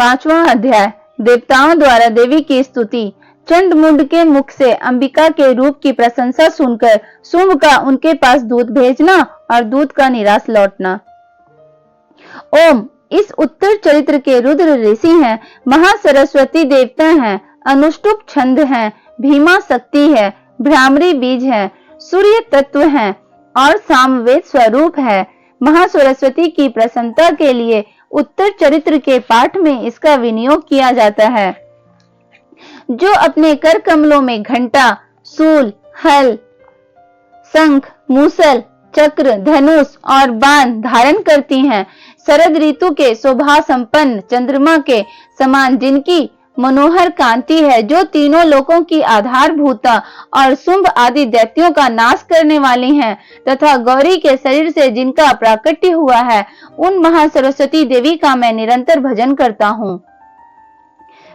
5वां अध्याय। देवताओं द्वारा देवी की स्तुति। चंडमुंड के मुख से अंबिका के रूप की प्रशंसा सुनकर शुंभ का उनके पास दूत भेजना और दूत का निराश लौटना। ओम। इस उत्तर चरित्र के रुद्र ऋषि हैं, महासरस्वती देवता हैं, अनुष्टुप छंद हैं, भीमा शक्ति है, भ्रामरी बीज है, सूर्य तत्व हैं और सामवेद स्वरूप है। महासरस्वती की प्रसन्नता के लिए उत्तर चरित्र के पाठ में इसका विनियोग किया जाता है। जो अपने कर कमलों में घंटा, सूल, हल, शंख, मूसल, चक्र, धनुष और बाण धारण करती हैं, शरद ऋतु के शोभा संपन्न चंद्रमा के समान जिनकी मनोहर कांति है, जो तीनों लोकों की आधारभूता और शुंभ आदि दैत्यों का नाश करने वाली हैं, तथा गौरी के शरीर से जिनका प्राकट्य हुआ है, उन महासरस्वती देवी का मैं निरंतर भजन करता हूँ।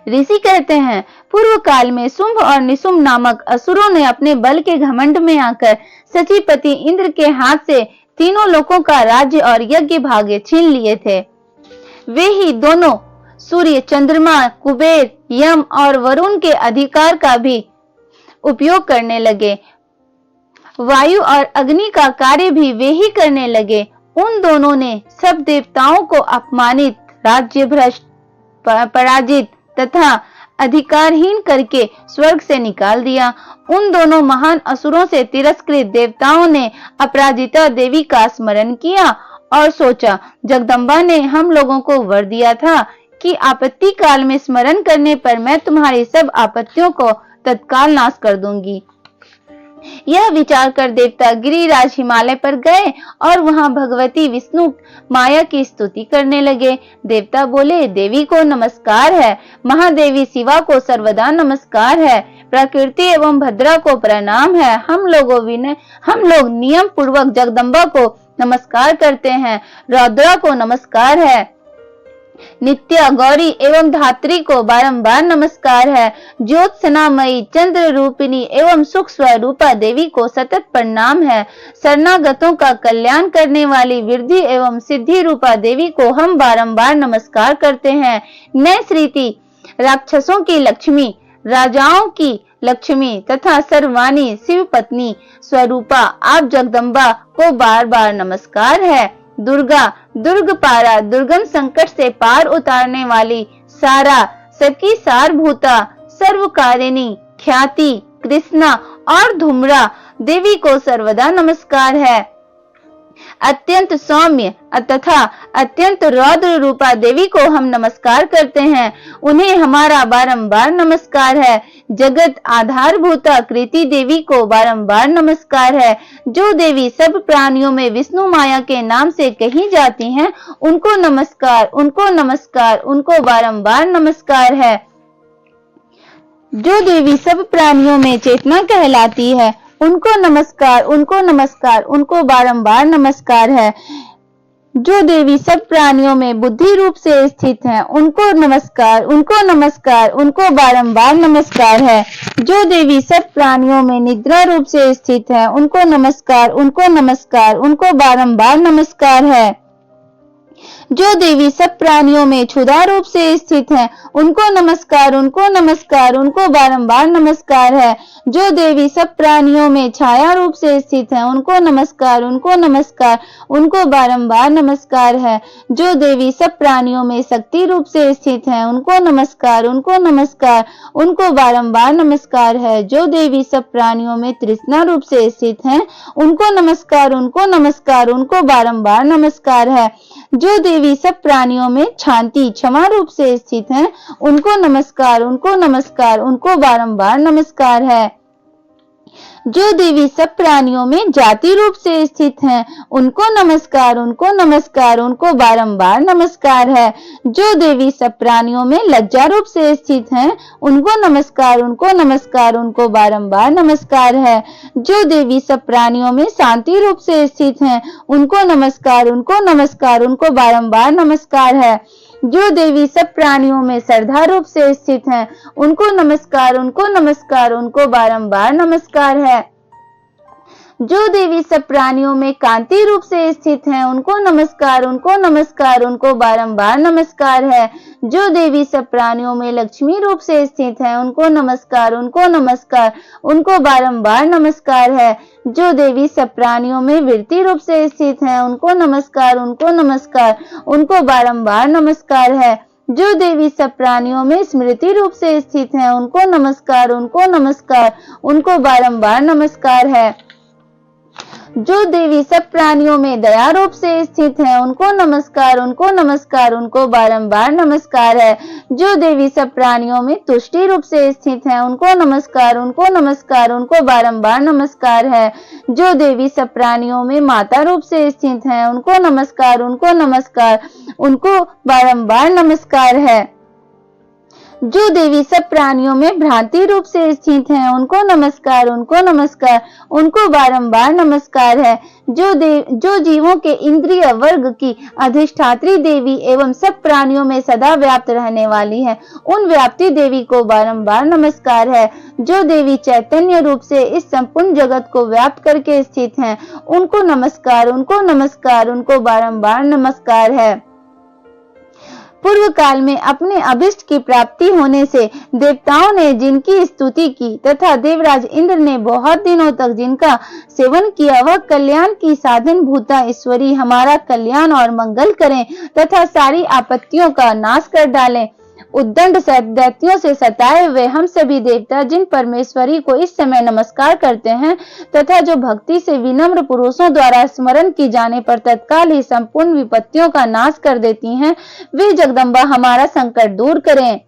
ऋषि कहते हैं, पूर्व काल में शुंभ और निशुंभ नामक असुरों ने अपने बल के घमंड में आकर सचीपति इंद्र के हाथ से तीनों लोकों का राज्य और यज्ञ भाग्य छीन लिए थे। वे ही दोनों सूर्य, चंद्रमा, कुबेर, यम और वरुण के अधिकार का भी उपयोग करने लगे। वायु और अग्नि का कार्य भी वे ही करने लगे। उन दोनों ने सब देवताओं को अपमानित, राज्य भ्रष्ट, पराजित तथा अधिकारहीन करके स्वर्ग से निकाल दिया। उन दोनों महान असुरों से तिरस्कृत देवताओं ने अपराजिता देवी का स्मरण किया और सोचा, जगदम्बा ने हम लोगों को वर दिया था कि आपत्ति काल में स्मरण करने पर मैं तुम्हारी सब आपत्तियों को तत्काल नाश कर दूंगी। यह विचार कर देवता गिरिराज हिमालय पर गए और वहां भगवती विष्णु माया की स्तुति करने लगे। देवता बोले, देवी को नमस्कार है, महादेवी शिवा को सर्वदा नमस्कार है, प्रकृति एवं भद्रा को प्रणाम है। हम लोग नियम पूर्वक जगदम्बा को नमस्कार करते हैं, रौद्रा को नमस्कार है, नित्या, गौरी एवं धात्री को बारंबार नमस्कार है, ज्योत्सनामयी, चंद्र रूपिणी एवं सुख स्वरूपा देवी को सतत प्रणाम है, शरणागतों का कल्याण करने वाली वृद्धि एवं सिद्धि रूपा देवी को हम बारंबार नमस्कार करते हैं। नैसृति, राक्षसों की लक्ष्मी, राजाओं की लक्ष्मी तथा सर्वाणी शिव पत्नी स्वरूपा आप जगदम्बा को बार बार नमस्कार है। दुर्गा, दुर्गपारा, दुर्गम संकट से पार उतारने वाली, सारा, सबकी सारभूता, सर्वकारिणी, ख्याति, कृष्णा और धूम्रा देवी को सर्वदा नमस्कार है। अत्यंत सौम्य तथा अत्यंत रौद्र रूपा देवी को हम नमस्कार करते हैं, उन्हें हमारा बारंबार नमस्कार है। जगत आधारभूता कृति देवी को बारंबार नमस्कार है। जो देवी सब प्राणियों में विष्णु माया के नाम से कही जाती हैं, उनको नमस्कार, उनको नमस्कार, उनको बारंबार नमस्कार है। जो देवी सब प्राणियों में चेतना कहलाती है, उनको नमस्कार, उनको नमस्कार, उनको बारंबार नमस्कार है। जो देवी सब प्राणियों में बुद्धि रूप से स्थित हैं, उनको नमस्कार, उनको नमस्कार, उनको बारंबार नमस्कार है। जो देवी सब प्राणियों में निद्रा रूप से स्थित है, उनको नमस्कार, उनको नमस्कार, उनको बारंबार नमस्कार है। जो देवी सब प्राणियों में क्षुधा रूप से स्थित है, उनको नमस्कार, उनको नमस्कार, उनको बारंबार नमस्कार है। जो देवी सब प्राणियों में छाया रूप से स्थित है, उनको नमस्कार, उनको नमस्कार, उनको बारंबार नमस्कार है। जो देवी सब प्राणियों में शक्ति रूप से स्थित है, उनको नमस्कार, उनको नमस्कार, उनको बारंबार नमस्कार है। जो देवी सब प्राणियों में तृष्णा रूप से स्थित है, उनको नमस्कार, उनको नमस्कार, उनको बारंबार नमस्कार है। जो देवी सब प्राणियों में शांति, क्षमा रूप से स्थित हैं, उनको नमस्कार, उनको नमस्कार, उनको बारंबार नमस्कार है। जो देवी सब प्राणियों में जाति रूप से स्थित हैं, उनको नमस्कार, उनको नमस्कार, उनको बारंबार नमस्कार है। जो देवी सब प्राणियों में लज्जा रूप से स्थित हैं, उनको नमस्कार, उनको नमस्कार, उनको बारंबार नमस्कार है। जो देवी सब प्राणियों में शांति रूप से स्थित हैं, उनको नमस्कार, उनको नमस्कार, उनको बारंबार नमस्कार है। जो देवी सब प्राणियों में श्रद्धा रूप से स्थित हैं, उनको नमस्कार, उनको नमस्कार, उनको बारंबार नमस्कार है। जो देवी सब प्राणियों में कांति रूप से स्थित हैं, उनको नमस्कार, उनको नमस्कार, उनको बारंबार नमस्कार है। जो देवी सब प्राणियों में लक्ष्मी रूप से स्थित हैं, उनको नमस्कार, उनको नमस्कार, उनको बारंबार नमस्कार है। जो देवी सब प्राणियों में वृत्ति रूप से स्थित हैं, उनको नमस्कार, उनको नमस्कार, उनको बारंबार नमस्कार है। जो देवी सब प्राणियों में स्मृति रूप से स्थित हैं, उनको नमस्कार, उनको नमस्कार, उनको बारंबार नमस्कार है। जो देवी सब प्राणियों में दया रूप से स्थित है, उनको नमस्कार, उनको नमस्कार, उनको बारंबार नमस्कार है। जो देवी सब प्राणियों में तुष्टि रूप से स्थित है, उनको नमस्कार, उनको नमस्कार, उनको बारंबार नमस्कार है। जो देवी सब प्राणियों में माता रूप से स्थित है, उनको नमस्कार, उनको नमस्कार, उनको बारंबार नमस्कार है। जो देवी सब प्राणियों में भ्रांति रूप से स्थित हैं, उनको नमस्कार, उनको नमस्कार, उनको बारंबार नमस्कार है। जो जीवों के इंद्रिय वर्ग की अधिष्ठात्री देवी एवं सब प्राणियों में सदा व्याप्त रहने वाली है, उन व्याप्ति देवी को बारंबार नमस्कार है। जो देवी चैतन्य रूप से इस संपूर्ण जगत को व्याप्त करके स्थित हैं, उनको नमस्कार, उनको नमस्कार, उनको बारंबार नमस्कार है। पूर्व काल में अपने अभिष्ट की प्राप्ति होने से देवताओं ने जिनकी स्तुति की तथा देवराज इंद्र ने बहुत दिनों तक जिनका सेवन किया, वह कल्याण की साधन भूता ईश्वरी हमारा कल्याण और मंगल करें तथा सारी आपत्तियों का नाश कर डालें। उद्दंड दैत्यों से सताए हुए हम सभी देवता जिन परमेश्वरी को इस समय नमस्कार करते हैं तथा जो भक्ति से विनम्र पुरुषों द्वारा स्मरण की जाने पर तत्काल ही संपूर्ण विपत्तियों का नाश कर देती हैं, वे जगदम्बा हमारा संकट दूर करें।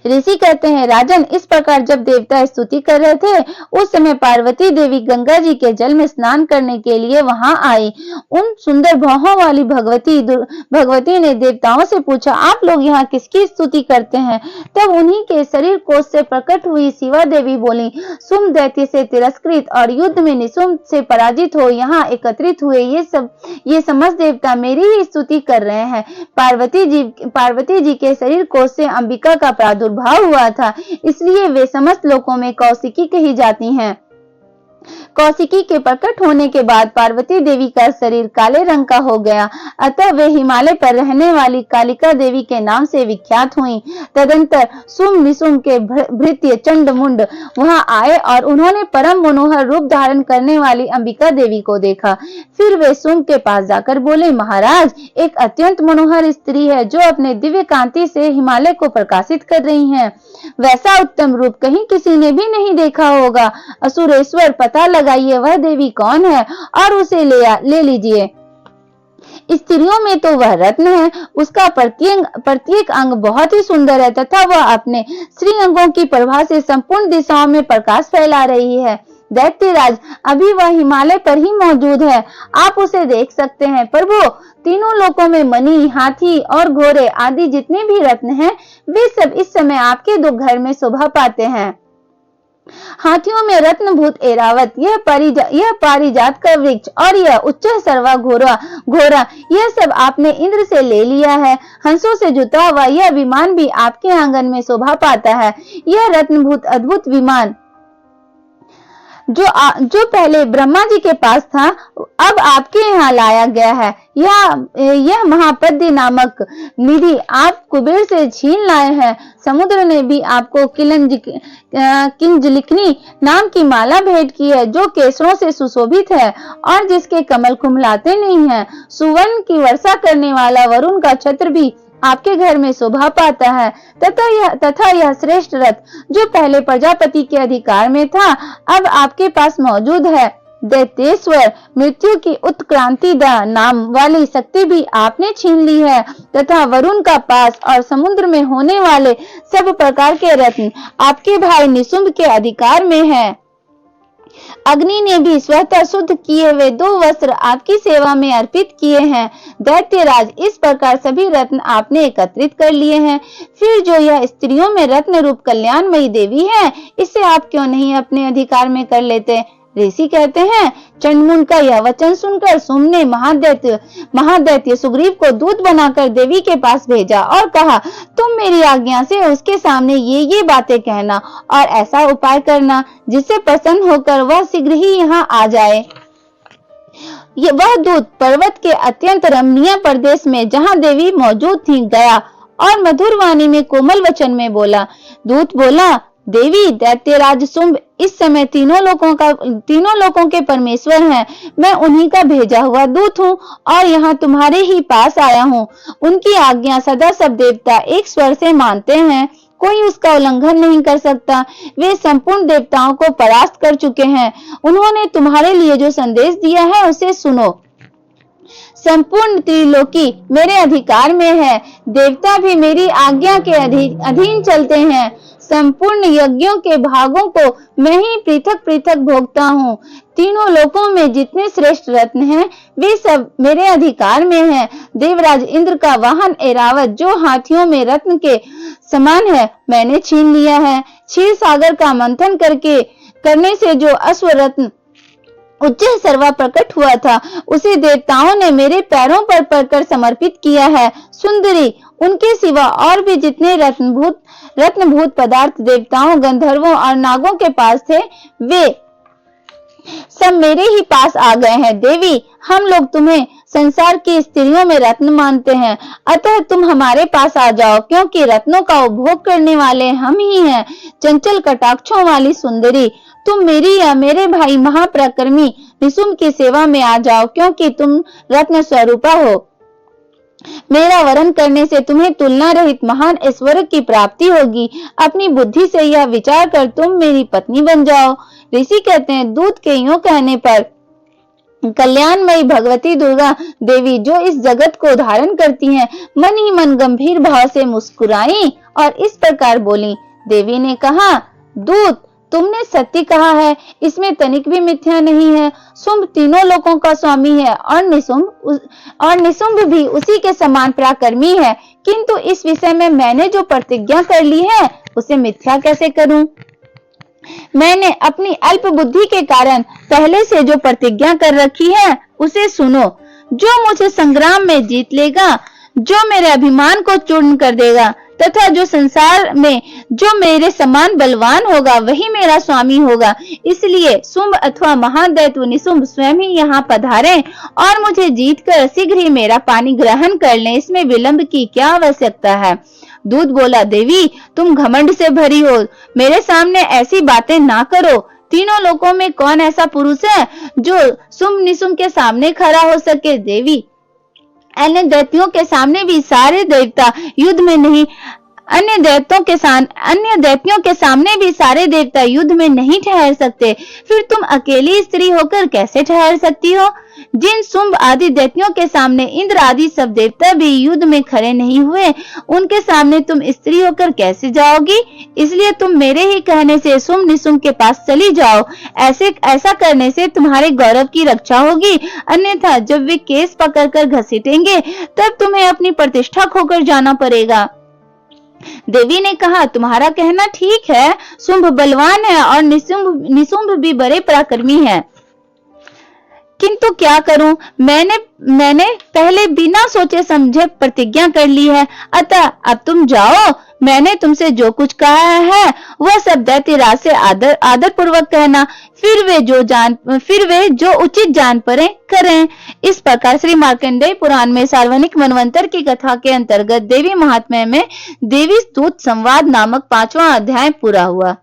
ऋषि कहते हैं, राजन, इस प्रकार जब देवता स्तुति कर रहे थे, उस समय पार्वती देवी गंगा जी के जल में स्नान करने के लिए वहां आई। उन सुंदर भौहों वाली भगवती ने देवताओं से पूछा, आप लोग यहाँ किसकी स्तुति करते हैं? तब उन्हीं के शरीर कोश से प्रकट हुई शिवा देवी बोली, सुम दैत्य से तिरस्कृत और युद्ध में निशुम्भ से पराजित हो यहाँ एकत्रित हुए ये समस्त देवता मेरी ही स्तुति कर रहे हैं। पार्वती जी के शरीर कोश से अंबिका का प्रादुर्भाव हुआ था, इसलिए वे समस्त लोकों में कौशिकी कही जाती हैं। कौशिकी के प्रकट होने के बाद पार्वती देवी का शरीर काले रंग का हो गया, अतः वे हिमालय पर रहने वाली कालिका देवी के नाम से विख्यात हुईं। तदंतर सुम निशुम के भृत्य चंड मुंड वहां आए और उन्होंने परम मनोहर रूप धारण करने वाली अंबिका देवी को देखा। फिर वे सुम के पास जाकर बोले, महाराज, एक अत्यंत मनोहर स्त्री है जो अपने दिव्य कांति से हिमालय को प्रकाशित कर रही है। वैसा उत्तम रूप कहीं किसी ने भी नहीं देखा होगा। असुरेश्वर, पता लगाइए वह देवी कौन है और उसे ले लीजिए। स्त्रियों में तो वह रत्न है, उसका प्रत्येक अंग बहुत ही सुंदर है तथा वह अपने श्री अंगों की प्रभा से संपूर्ण दिशाओं में प्रकाश फैला रही है। दैत्यराज, अभी वह हिमालय पर ही मौजूद है, आप उसे देख सकते हैं। प्रभु, तीनों लोकों में मणि, हाथी और घोड़े आदि जितने भी रत्न हैं, वे सब इस समय आपके दो घर में शोभा पाते हैं। हाथियों में रत्नभूत एरावत, यह पारिजात का वृक्ष और यह उच्च सर्वा घोड़ा, यह सब आपने इंद्र से ले लिया है। हंसों से जुता हुआ यह विमान भी आपके आंगन में शोभा पाता है। यह रत्नभूत अद्भुत विमान जो पहले ब्रह्मा जी के पास था, अब आपके यहाँ लाया गया है। यह महापद्य नामक निधि आप कुबेर से छीन लाए हैं। समुद्र ने भी आपको किंजलिकनी नाम की माला भेंट की है, जो केसरों से सुशोभित है और जिसके कमल कुमलाते नहीं हैं। सुवर्ण की वर्षा करने वाला वरुण का छत्र भी आपके घर में शोभा पाता है तथा यह श्रेष्ठ रथ जो पहले प्रजापति के अधिकार में था, अब आपके पास मौजूद है। दैत्येश्वर, मृत्यु की उत्क्रांति नाम वाली शक्ति भी आपने छीन ली है तथा वरुण का पास और समुद्र में होने वाले सब प्रकार के रत्न आपके भाई निशुंभ के अधिकार में है। अग्नि ने भी स्वतः शुद्ध किए हुए 2 वस्त्र आपकी सेवा में अर्पित किए हैं। दैत्यराज, इस प्रकार सभी रत्न आपने एकत्रित कर लिए हैं। फिर जो यह स्त्रियों में रत्न रूप कल्याणमयी देवी है, इसे आप क्यों नहीं अपने अधिकार में कर लेते? ऋषि कहते हैं, चंडमुंड का यह वचन सुनकर सुम्ब ने महादैत्य सुग्रीव को दूत बनाकर देवी के पास भेजा और कहा, तुम मेरी आज्ञा से उसके सामने ये बातें कहना और ऐसा उपाय करना जिससे प्रसन्न होकर वह शीघ्र ही यहाँ आ जाए। वह दूत पर्वत के अत्यंत रमणीय प्रदेश में जहाँ देवी मौजूद थी गया और मधुर वाणी में कोमल वचन में बोला। दूत बोला, देवी, दैत्यराज शुंभ इस समय तीनों लोकों के परमेश्वर हैं। मैं उन्हीं का भेजा हुआ दूत हूँ और यहाँ तुम्हारे ही पास आया हूँ। उनकी आज्ञा सदा सब देवता एक स्वर से मानते हैं, कोई उसका उल्लंघन नहीं कर सकता। वे संपूर्ण देवताओं को परास्त कर चुके हैं। उन्होंने तुम्हारे लिए जो संदेश दिया है उसे सुनो। संपूर्ण त्रिलोकी मेरे अधिकार में है। देवता भी मेरी आज्ञा के अधीन चलते हैं। संपूर्ण यज्ञों के भागों को मैं ही पृथक पृथक भोगता हूँ। तीनों लोकों में जितने श्रेष्ठ रत्न हैं वे सब मेरे अधिकार में हैं। देवराज इंद्र का वाहन ऐरावत जो हाथियों में रत्न के समान है मैंने छीन लिया है। क्षीर सागर का मंथन करने से जो अश्व रत्न उच्च सर्वा प्रकट हुआ था उसे देवताओं ने मेरे पैरों पर पड़कर समर्पित किया है। सुंदरी, उनके सिवा और भी जितने रत्नभूत पदार्थ देवताओं, गंधर्वों और नागों के पास थे वे सब मेरे ही पास आ गए हैं। देवी, हम लोग तुम्हें संसार की स्त्रियों में रत्न मानते हैं, अतः तुम हमारे पास आ जाओ, क्योंकि रत्नों का उपभोग करने वाले हम ही हैं। चंचल कटाक्षों वाली सुंदरी, तुम मेरी या मेरे भाई महापराक्रमी निशुंभ की सेवा में आ जाओ, क्योंकि तुम रत्न स्वरूपा हो। मेरा वरण करने से तुम्हें तुलना रहित महान ऐश्वर्य की प्राप्ति होगी। अपनी बुद्धि से यह विचार कर तुम मेरी पत्नी बन जाओ। ऋषि कहते हैं, दूत के यूं कहने पर कल्याणमयी भगवती दुर्गा देवी जो इस जगत को धारण करती हैं, मन ही मन गंभीर भाव से मुस्कुराई और इस प्रकार बोली। देवी ने कहा, दूत, तुमने सत्य कहा है, इसमें तनिक भी मिथ्या नहीं है। शुंभ तीनों लोकों का स्वामी है और निशुंभ भी उसी के समान पराक्रमी है, किंतु इस विषय में मैंने जो प्रतिज्ञा कर ली है उसे मिथ्या कैसे करूं? मैंने अपनी अल्प बुद्धि के कारण पहले से जो प्रतिज्ञा कर रखी है उसे सुनो। जो मुझे संग्राम में जीत लेगा, जो मेरे अभिमान को चूर्ण कर देगा तथा जो संसार में जो मेरे समान बलवान होगा वही मेरा स्वामी होगा। इसलिए शुंभ अथवा महादैत्य निशुंभ स्वयं ही यहाँ पधारे और मुझे जीतकर शीघ्र ही मेरा पानी ग्रहण कर लें, इसमें विलंब की क्या आवश्यकता है? दूत बोला, देवी, तुम घमंड से भरी हो, मेरे सामने ऐसी बातें ना करो। तीनों लोकों में कौन ऐसा पुरुष है जो शुंभ निशुंभ के सामने खड़ा हो सके? देवी, अन्य दैत्यों के सामने भी सारे देवता युद्ध में नहीं अन्य दैत्यों के सामने भी सारे देवता युद्ध में नहीं ठहर सकते, फिर तुम अकेली स्त्री होकर कैसे ठहर सकती हो? जिन शुंभ आदि दैत्यों के सामने इंद्र आदि सब देवता भी युद्ध में खड़े नहीं हुए, उनके सामने तुम स्त्री होकर कैसे जाओगी? इसलिए तुम मेरे ही कहने से शुंभ निशुंभ के पास चली जाओ। ऐसा करने से तुम्हारे गौरव की रक्षा होगी, अन्यथा जब वे केस पकड़कर घसीटेंगे तब तुम्हें अपनी प्रतिष्ठा खोकर जाना पड़ेगा। देवी ने कहा, तुम्हारा कहना ठीक है, शुंभ बलवान है और निशुंभ भी बड़े पराक्रमी है, किंतु क्या करूं? मैंने पहले बिना सोचे समझे प्रतिज्ञा कर ली है, अतः अब तुम जाओ। मैंने तुमसे जो कुछ कहा है वह सब दैत्यराज से आदर पूर्वक कहना, फिर वे जो उचित जान पड़े करें। इस प्रकार श्री मार्कंडेय पुराण में सार्वजनिक मनवंतर की कथा के अंतर्गत देवी महात्म्य में देवी स्तुति संवाद नामक 5वां अध्याय पूरा हुआ।